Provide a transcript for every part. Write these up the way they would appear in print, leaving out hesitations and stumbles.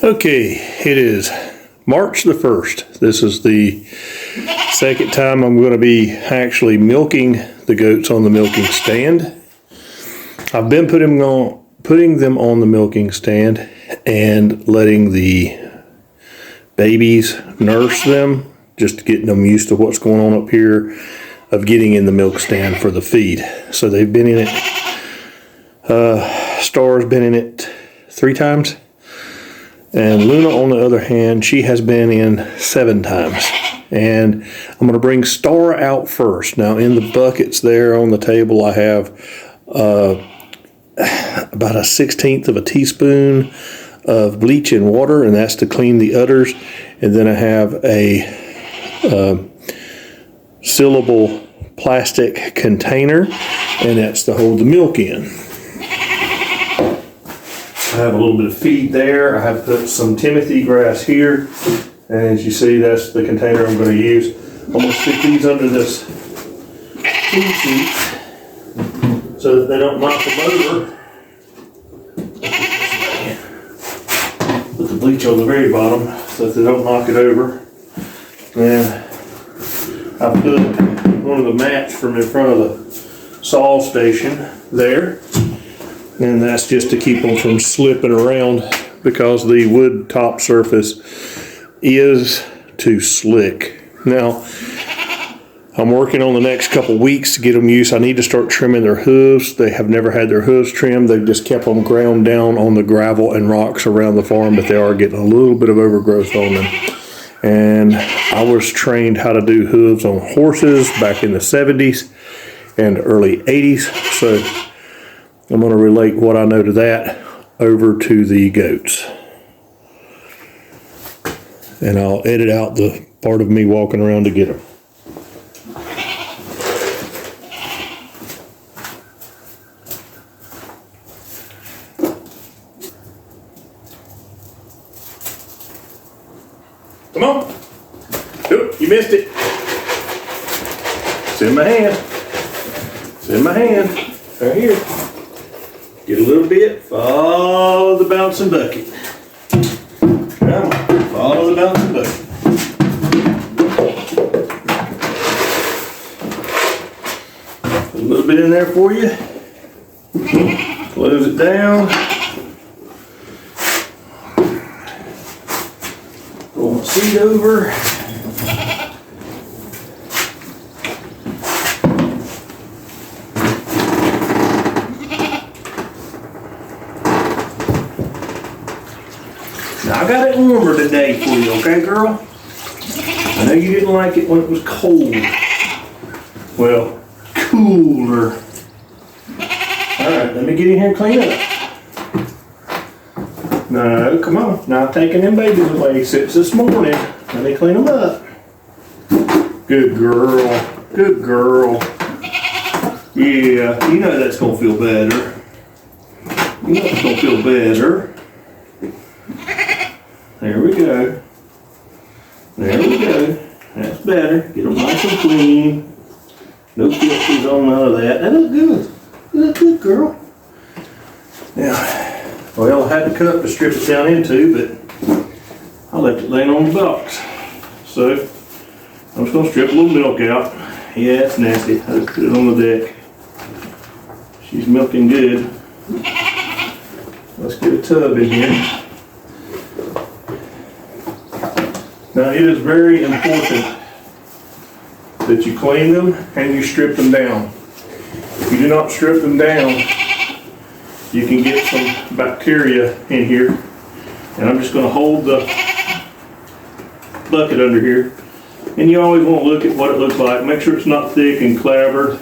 Okay, it is March the 1st. This is the second time I'm going to be actually milking the goats on the milking stand. I've been putting them on the milking stand and letting the babies nurse them, just getting them used to what's going on up here of getting in the milk stand for the feed. So they've been in it. Star's been in it 3 times. And Luna, on the other hand, she has been in 7 times. And I'm going to bring Star out first. Now, in the buckets there on the table, I have about a 1/16 of a teaspoon of bleach and water, and that's to clean the udders. And then I have a sealable plastic container, and that's to hold the milk in. I have a little bit of feed there. I have put some Timothy grass here. And as you see, that's the container I'm going to use. I'm going to stick these under this feed sheet so that they don't knock them over. Put the bleach on the very bottom so that they don't knock it over. And I put one of the mats from in front of the saw station there. And that's just to keep them from slipping around because the wood top surface is too slick. Now, I'm working on the next couple weeks to get them used. I need to start trimming their hooves. They have never had their hooves trimmed. They've just kept them ground down on the gravel and rocks around the farm, but they are getting a little bit of overgrowth on them. And I was trained how to do hooves on horses back in the 70s and early 80s. So I'm going to relate what I know to that over to the goats. And I'll edit out the part of me walking around to get them. Come on. Oop, you missed it. It's in my hand. It's in my hand. Right here. Get a little bit, follow the bouncing bucket. Come on, follow the bouncing bucket. Put a little bit in there for you. Close it down. Pull my seat over. Now, I got it warmer today for you, okay, girl? I know you didn't like it when it was cold. Well, cooler. Alright, let me get in here and clean it up. No, come on. Not taking them babies away since this morning. Let me clean them up. Good girl. Good girl. Yeah, you know that's going to feel better. You know it's going to feel better. There we go. There we go. That's better. Get them nice and clean. No filters on none of that. That looks good. You look good, girl. Now, well, I had the cup to strip it down into, but I left it laying on the box. So, I'm just going to strip a little milk out. Yeah, it's nasty. I just put it on the deck. She's milking good. Let's get a tub in here. Now, it is very important that you clean them and you strip them down. If you do not strip them down, you can get some bacteria in here. And I'm just going to hold the bucket under here. And you always want to look at what it looks like. Make sure it's not thick and clabbered.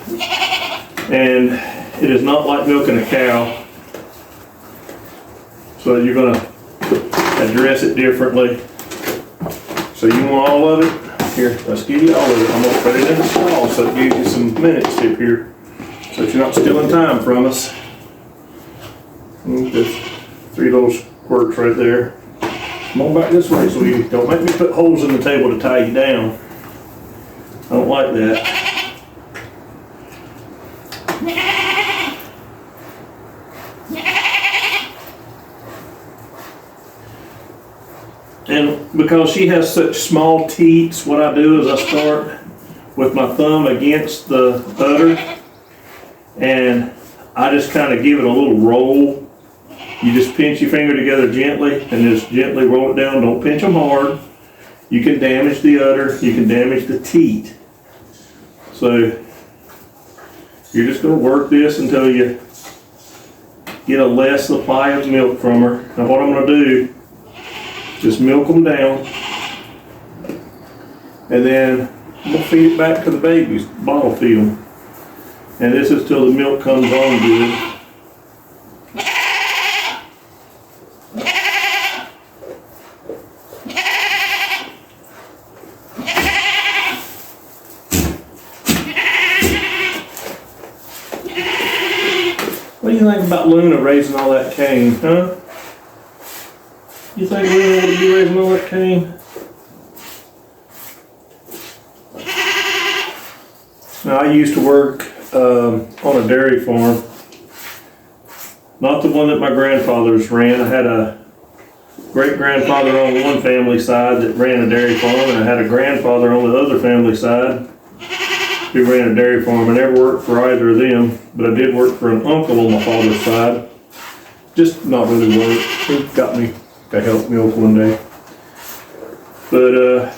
And it is not like milking a cow. So you're going to address it differently. So you want all of it? Here, let's give you all of it. I'm going to put it in the stall so it gives you some minutes up here. So that you're not stealing time from us. There's 3 little squirts right there. Come on back this way, sweetie. Don't make me put holes in the table to tie you down. I don't like that. And because she has such small teats, what I do is I start with my thumb against the udder, and I just kind of give it a little roll. You just pinch your finger together gently and just gently roll it down. Don't pinch them hard. You can damage the udder, you can damage the teat. So you're just going to work this until you get a less supply of milk from her. Now what I'm going to do, just milk them down, and then I'm going to feed it back to the babies, bottle feed them. And this is till the milk comes on good. What do you think about Luna raising all that cane, huh? You think Luna would be raising all that cane? Now, I used to work on a dairy farm. Not the one that my grandfathers ran. I had a great-grandfather on one family side that ran a dairy farm, and I had a grandfather on the other family side who ran a dairy farm. I never worked for either of them, but I did work for an uncle on my father's side. Just not really work. He got me to help milk one day. But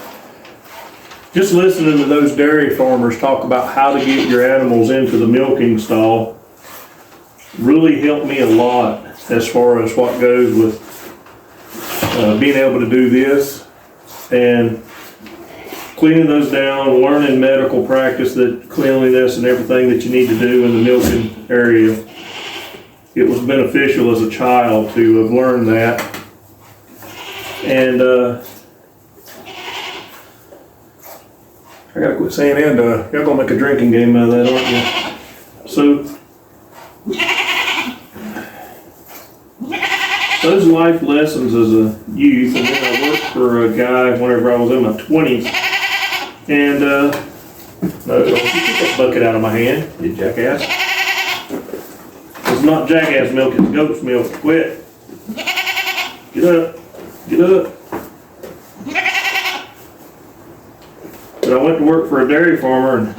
just listening to those dairy farmers talk about how to get your animals into the milking stall really helped me a lot as far as what goes with being able to do this and cleaning those down, learning medical practice, that cleanliness and everything that you need to do in the milking area. It was beneficial as a child to have learned that. And I gotta quit saying you're gonna make a drinking game out of that, aren't you? So, those life lessons as a youth, and then I worked for a guy whenever I was in my 20s, and no, don't you get that bucket out of my hand, you jackass. It's not jackass milk, it's goat's milk. Quit. Get up. Get up. But I went to work for a dairy farmer, and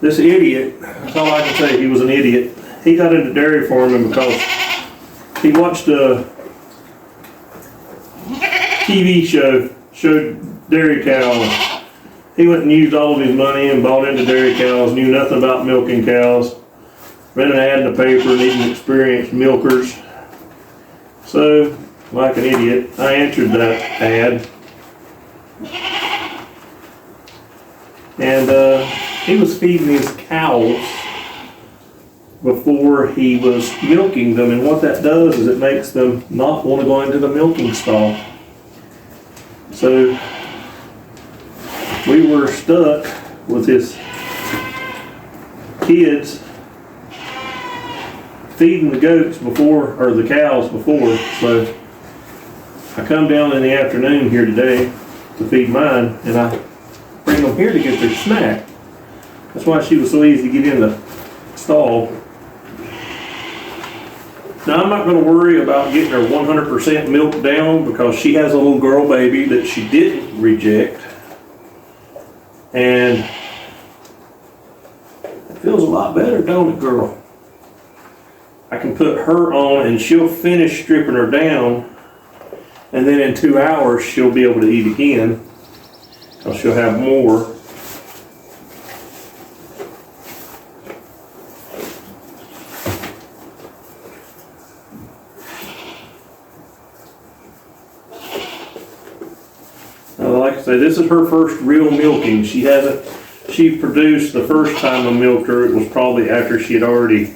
this idiot, that's all I can say, he was an idiot. He got into dairy farming because he watched a TV show, showed dairy cows. He went and used all of his money and bought into dairy cows, knew nothing about milking cows, read an ad in the paper, needing experienced milkers. So, like an idiot, I answered that ad. And he was feeding his cows before he was milking them, and what that does is it makes them not want to go into the milking stall. So we were stuck with his kids feeding the goats before, or the cows before. So I come down in the afternoon here today to feed mine, and I bring them here to get their snack. That's why she was so easy to get in the stall. Now, I'm not going to worry about getting her 100% milk down because she has a little girl baby that she didn't reject. And it feels a lot better, don't it, girl? I can put her on and she'll finish stripping her down, and then in 2 hours she'll be able to eat again because she'll have more. Like I say, this is her first real milking. She produced the first time I milked her, it was probably after she had already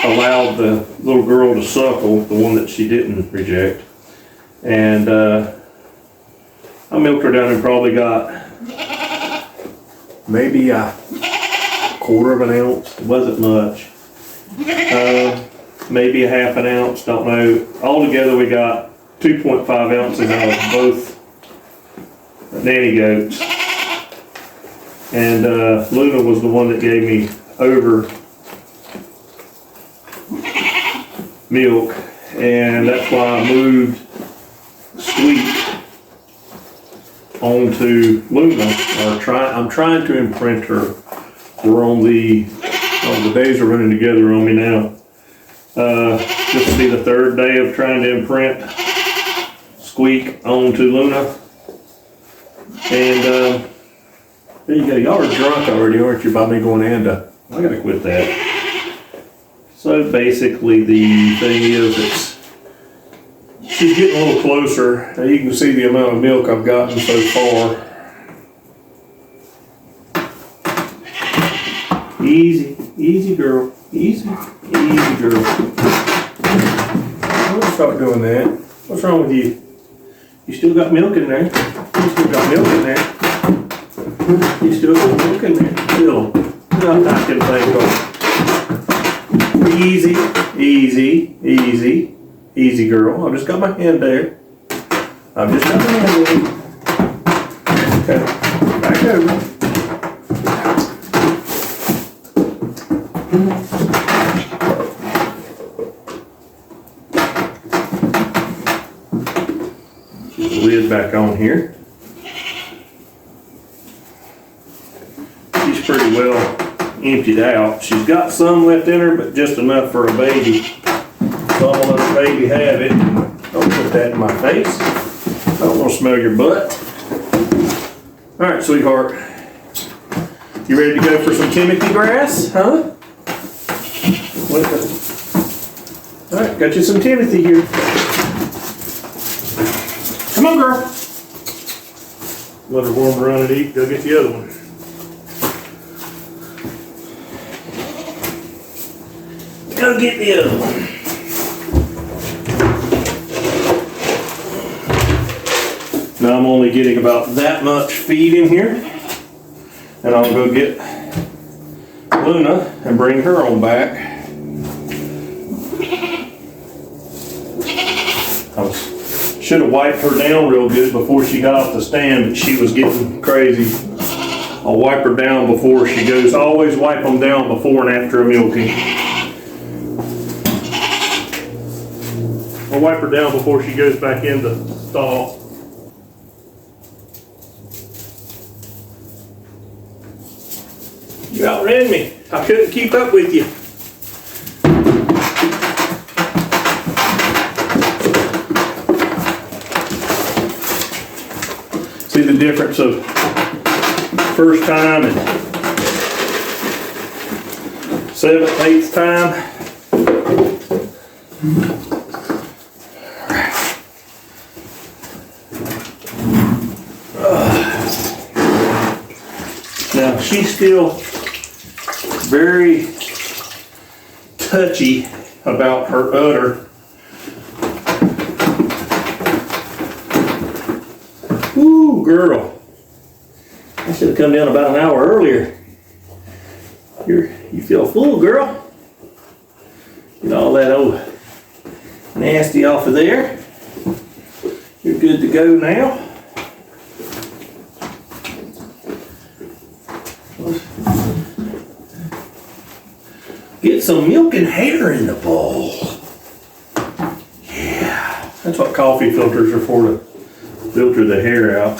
allowed the little girl to suckle, the one that she didn't reject. And I milked her down and probably got maybe a quarter of an ounce. It wasn't much. Maybe a half an ounce, don't know. Altogether we got 2.5 ounces out of both Nanny Goats. And Luna was the one that gave me over milk, and that's why I moved Squeak onto Luna. I'm trying to imprint her. We're on the days are running together on me now. This will be the third day of trying to imprint Squeak onto Luna. And there you go. Y'all are drunk already, aren't you, by me going Anda? I gotta quit that. So basically the thing is she's getting a little closer. Now you can see the amount of milk I've gotten so far. Easy, easy girl, easy girl. Don't start doing that. What's wrong with you? You still got milk in there. You still got milk in there. You still got milk in there. Still. Not knocking things off. Easy, easy, easy, easy girl. I've just got my hand there. I've just got my hand there. Okay. Back over. Lid back on here. She's pretty well emptied out. She's got some left in her, but just enough for a baby. So I'm gonna let the baby have it. Don't put that in my face. I don't want to smell your butt. All right, sweetheart. You ready to go for some Timothy grass, huh? All right, got you some Timothy here. Come on, girl. Let her warm around and eat. Go get the other one. Go get the other one. Now I'm only getting about that much feed in here. And I'll go get Luna and bring her on back. Should have wiped her down real good before she got off the stand, but she was getting crazy. I'll wipe her down before she goes. I always wipe them down before and after a milking. I'll wipe her down before she goes back in the stall. You outran me. I couldn't keep up with you. See the difference of first time and 7th, 8th time? Now she's still very touchy about her udder. Ooh, girl. I should have come down about an hour earlier. You feel full, girl. Get all that old nasty off of there. You're good to go now. Get some milk and hair in the bowl. Yeah, that's what coffee filters are for, to filter the hair out.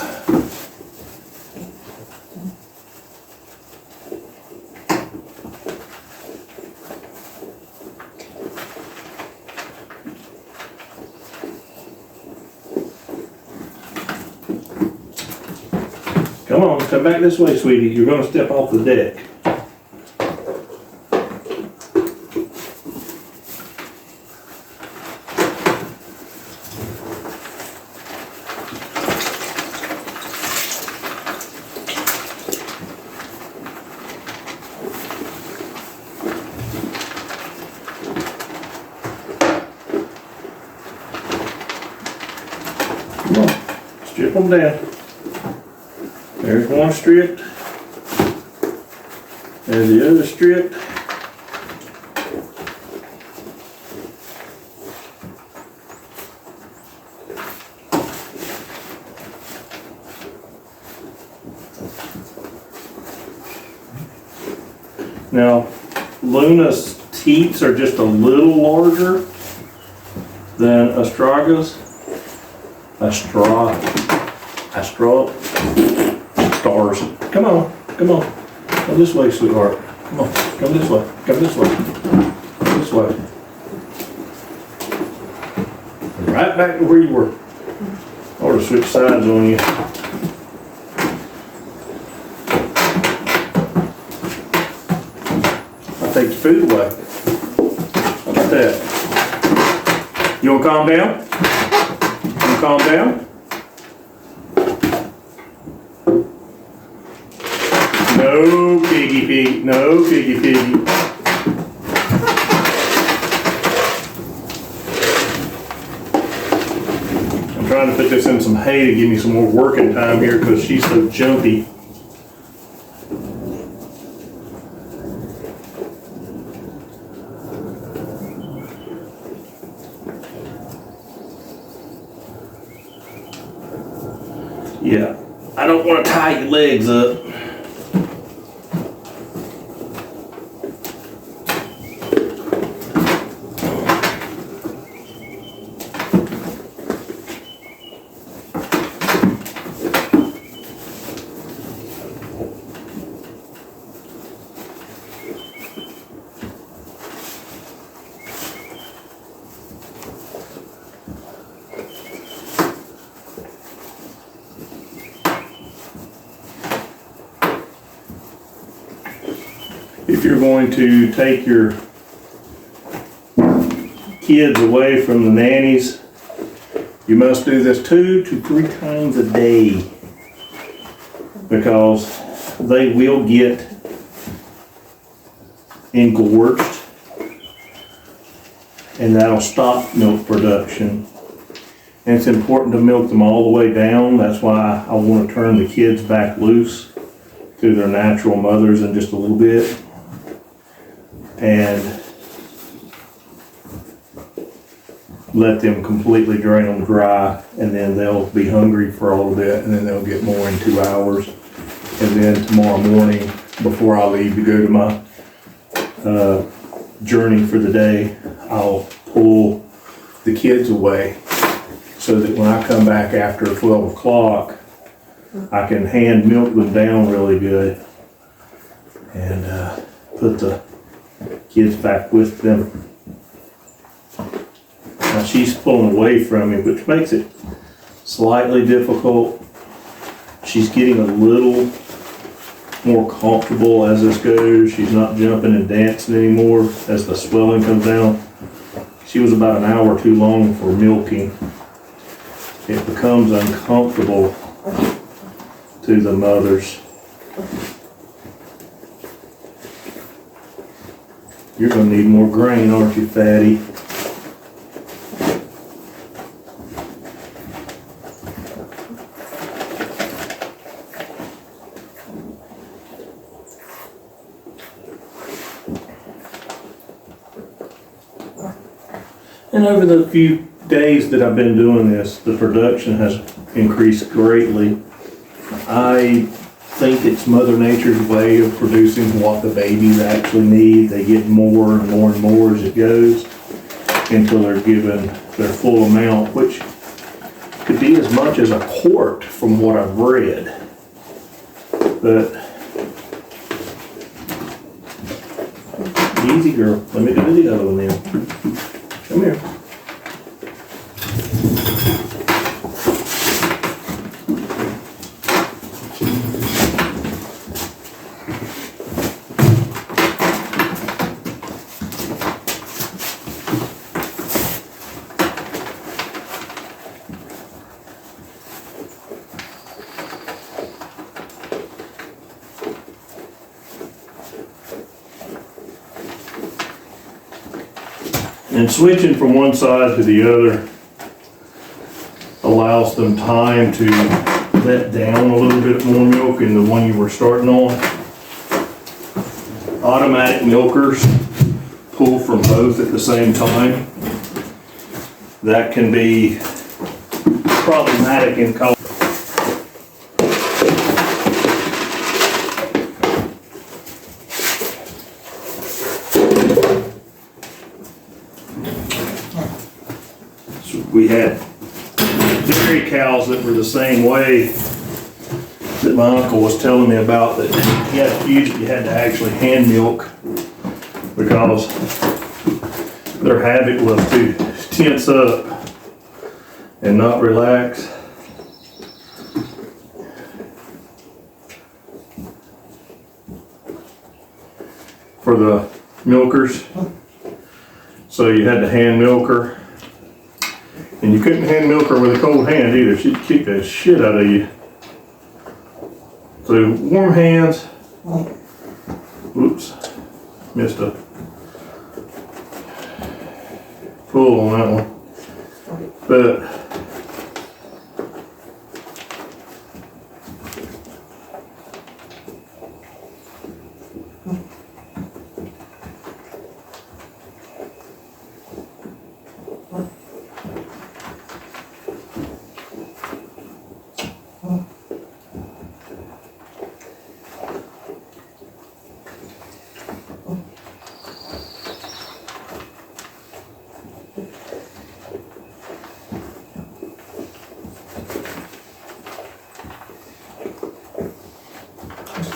Come on, come back this way, sweetie. You're going to step off the deck. Come on, strip them down. There's one stripped. There's the other stripped. Now, Luna's teats are just a little larger than Astraga's. Stars. Come on. Come this way, sweetheart. Come on, come this way. Come this way. Come this way. Right back to where you were. I ought to switch sides on you. I'll take your food away. How about that? You wanna calm down? You wanna calm down? No piggy pig, no piggy piggy. I'm trying to put this in some hay to give me some more working time here because she's so jumpy. Yeah, I don't want to tie your legs up. If you're going to take your kids away from the nannies, you must do this 2 to 3 times a day because they will get engorged and that'll stop milk production. And it's important to milk them all the way down. That's why I want to turn the kids back loose to their natural mothers in just a little bit. And let them completely drain them dry, and then they'll be hungry for a little bit, and then they'll get more in 2 hours. And then tomorrow morning, before I leave to go to my journey for the day, I'll pull the kids away so that when I come back after 12 o'clock, I can hand milk them down really good and put the kids back with them. Now she's pulling away from me, which makes it slightly difficult. She's getting a little more comfortable as this goes. She's not jumping and dancing anymore as the swelling comes down. She was about an hour too long for milking. It becomes uncomfortable to the mothers. You're going to need more grain, aren't you, fatty? And over the few days that I've been doing this, the production has increased greatly. I think it's Mother Nature's way of producing what the babies actually need. They get more and more and more as it goes until they're given their full amount, which could be as much as a quart from what I've read. But easy girl, let me do the other one then. Come here. And switching from one side to the other allows them time to let down a little bit more milk in the one you were starting on. Automatic milkers pull from both at the same time. That can be problematic in college. We had dairy cows that were the same way that my uncle was telling me about, that he had a few that you had to actually hand milk because their habit was to tense up and not relax. For the milkers. So you had to hand milk her. And you couldn't hand milk her with a cold hand either. She'd kick the shit out of you. So warm hands. Whoops. Missed a pull on that one. But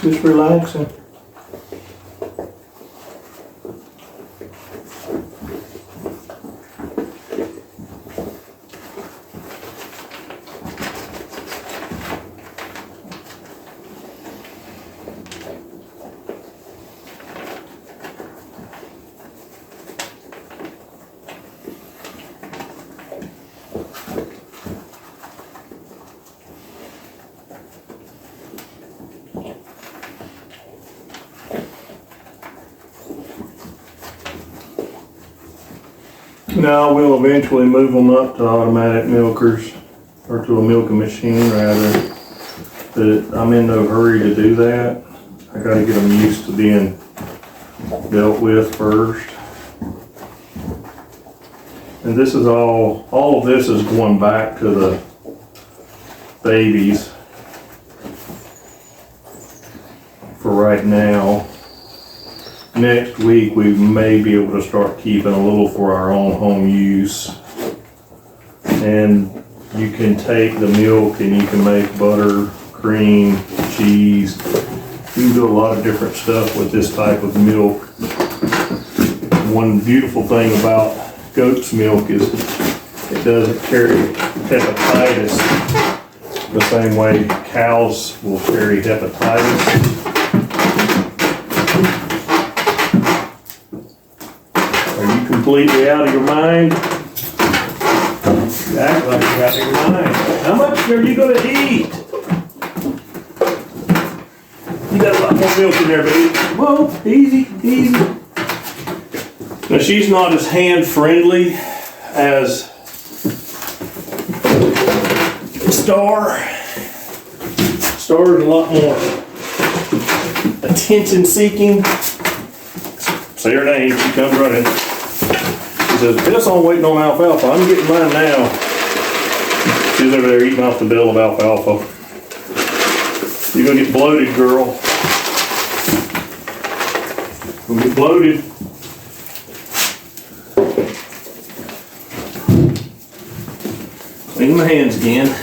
just relaxing. Now we'll eventually move them up to automatic milkers, or to a milking machine rather, but I'm in no hurry to do that. I gotta get them used to being dealt with first. And this is all of this is going back to the babies for right now. Next week we may be able to start keeping a little for our own home use. And you can take the milk and you can make butter, cream, cheese. You can do a lot of different stuff with this type of milk. One beautiful thing about goat's milk is it doesn't carry hepatitis the same way cows will carry hepatitis. Completely out of your mind? You act like you're out of your mind. How much are you going to eat? You got a lot more milk in there, baby. Whoa, easy, easy. Now she's not as hand friendly as Star. Star is a lot more attention seeking. Say her name, she comes running. She says, "Piss on waiting on alfalfa. I'm getting mine now." She's over there eating off the bill of alfalfa. You're gonna get bloated, girl. You're gonna get bloated. Clean my hands again.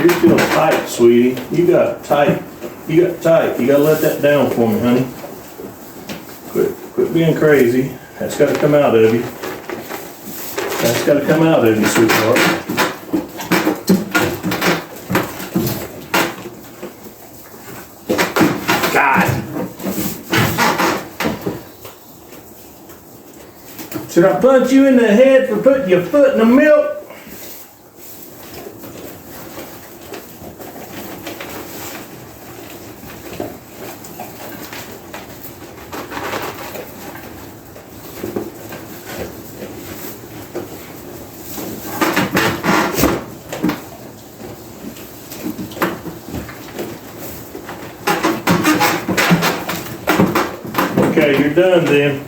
You're still tight, sweetie. You got tight. You got tight. You gotta let that down for me, honey. Quit being crazy. That's gotta come out of you. That's gotta come out of you, sweetheart. God. Should I punch you in the head for putting your foot in the milk? you're done then.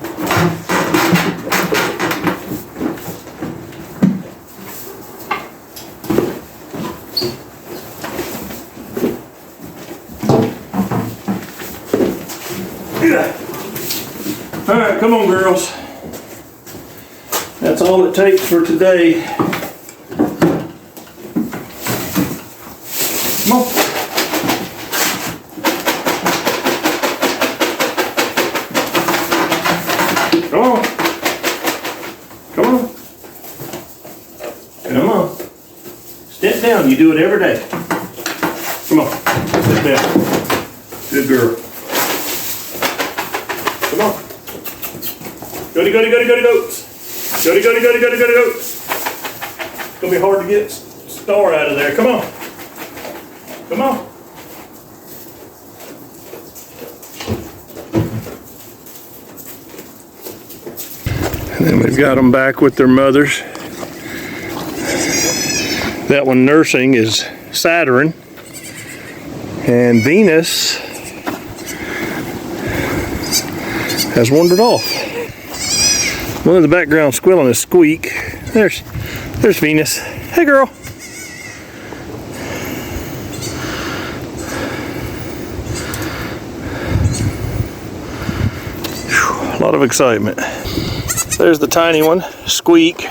All right, come on, girls. That's all it takes for today. Come on. Come on. Come on. Come on. Step down. You do it every day. Come on. Step down. Good girl. Come on. Goody, goody, goody, goody, goats. Goody, goody, goody, goody, goody, goats. It's gonna be hard to get Star out of there. Come on. Come on. And then we've got them back with their mothers. That one nursing is Saturn. And Venus has wandered off. One in the background squealing a squeak. There's Venus. Hey, girl. Whew, a lot of excitement. There's the tiny one, Squeak.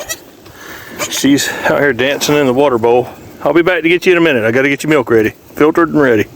She's out here dancing in the water bowl. I'll be back to get you in a minute. I gotta get your milk ready, filtered and ready.